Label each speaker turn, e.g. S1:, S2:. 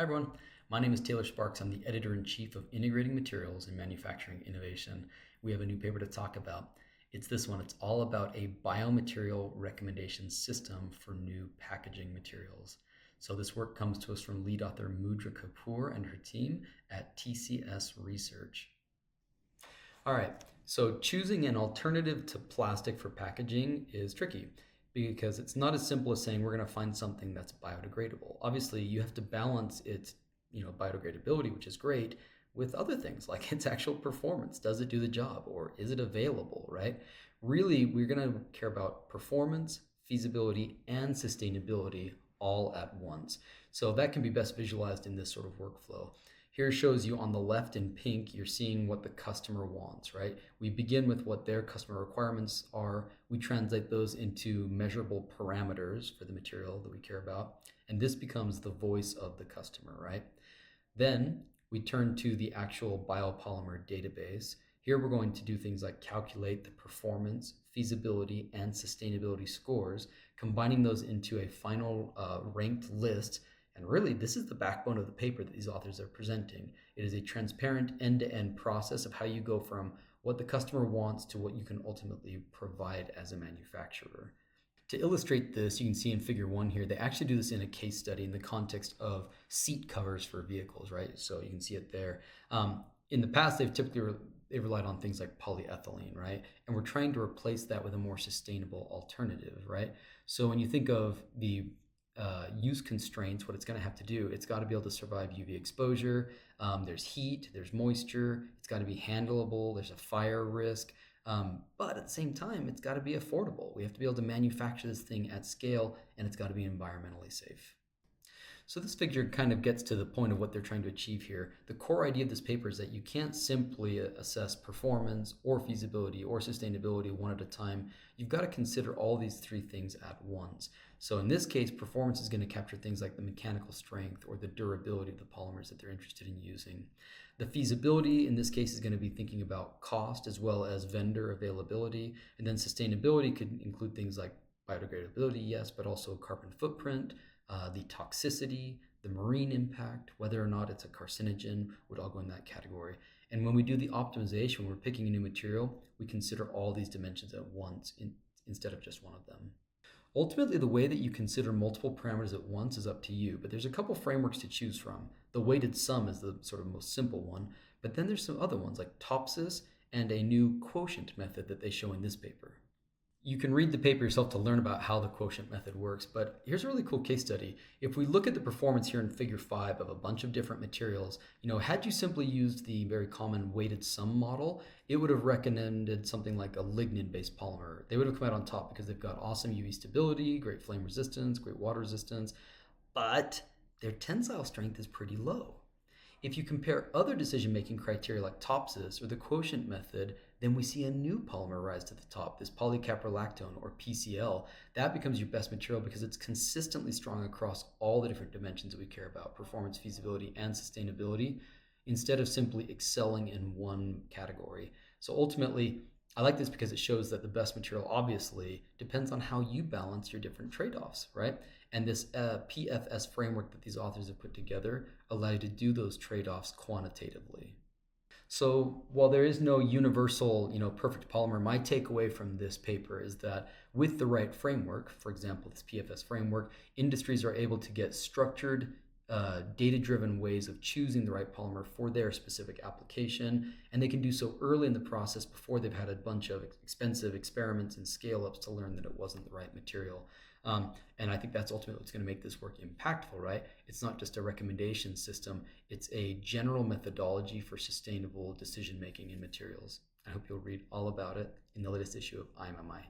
S1: Hi everyone, my name is Taylor Sparks. I'm the Editor-in-Chief of Integrating Materials and Manufacturing Innovation. We have a new paper to talk about. It's this one. It's all about a biomaterial recommendation system for new packaging materials. So this work comes to us from lead author Mudra Kapoor and her team at TCS Research. All right, so choosing an alternative to plastic for packaging is tricky because it's not as simple as saying we're going to find something that's biodegradable. Obviously, you have to balance its, biodegradability, which is great, with other things like its actual performance. Does it do the job, or is it available, right? Really, we're going to care about performance, feasibility, and sustainability all at once. So that can be best visualized in this sort of workflow. Here shows you on the left in pink, you're seeing what the customer wants, right? We begin with what their customer requirements are. We translate those into measurable parameters for the material that we care about. And this becomes the voice of the customer, right? Then we turn to the actual biopolymer database. Here we're going to do things like calculate the performance, feasibility, and sustainability scores, combining those into a final ranked list. And really, this is the backbone of the paper that these authors are presenting. It is a transparent end-to-end process of how you go from what the customer wants to what you can ultimately provide as a manufacturer. To illustrate this, you can see in figure 1 here, they actually do this in a case study in the context of seat covers for vehicles, right? So you can see it there. In the past, they've relied on things like polyethylene, right? And we're trying to replace that with a more sustainable alternative, right? So when you think of the use constraints, what it's going to have to do, it's got to be able to survive UV exposure. There's heat, there's moisture, it's got to be handleable, there's a fire risk. But at the same time, it's got to be affordable. We have to be able to manufacture this thing at scale, and it's got to be environmentally safe. So this figure kind of gets to the point of what they're trying to achieve here. The core idea of this paper is that you can't simply assess performance or feasibility or sustainability one at a time. You've got to consider all these three things at once. So in this case, performance is going to capture things like the mechanical strength or the durability of the polymers that they're interested in using. The feasibility in this case is going to be thinking about cost as well as vendor availability. And then sustainability could include things like biodegradability, yes, but also carbon footprint, the toxicity, the marine impact, whether or not it's a carcinogen, would all go in that category. And when we do the optimization, when we're picking a new material, we consider all these dimensions at once instead of just one of them. Ultimately, the way that you consider multiple parameters at once is up to you, but there's a couple frameworks to choose from. The weighted sum is the sort of most simple one, but then there's some other ones like TOPSIS and a new quotient method that they show in this paper. You can read the paper yourself to learn about how the quotient method works, but here's a really cool case study. If we look at the performance here in figure 5 of a bunch of different materials, had you simply used the very common weighted sum model, it would have recommended something like a lignin-based polymer. They would have come out on top because they've got awesome UV stability, great flame resistance, great water resistance, but their tensile strength is pretty low. If you compare other decision-making criteria like TOPSIS or the quotient method, then we see a new polymer rise to the top, this polycaprolactone or PCl. That becomes your best material because it's consistently strong across all the different dimensions that we care about, performance, feasibility, and sustainability, instead of simply excelling in one category. So ultimately, I like this because it shows that the best material obviously depends on how you balance your different trade-offs, right? And this PFS framework that these authors have put together allow you to do those trade-offs quantitatively. So while there is no universal, perfect polymer, my takeaway from this paper is that with the right framework, for example, this PFS framework, industries are able to get structured, data-driven ways of choosing the right polymer for their specific application, and they can do so early in the process before they've had a bunch of expensive experiments and scale-ups to learn that it wasn't the right material. And I think that's ultimately what's going to make this work impactful, right? It's not just a recommendation system, it's a general methodology for sustainable decision-making in materials. I hope you'll read all about it in the latest issue of IMMI.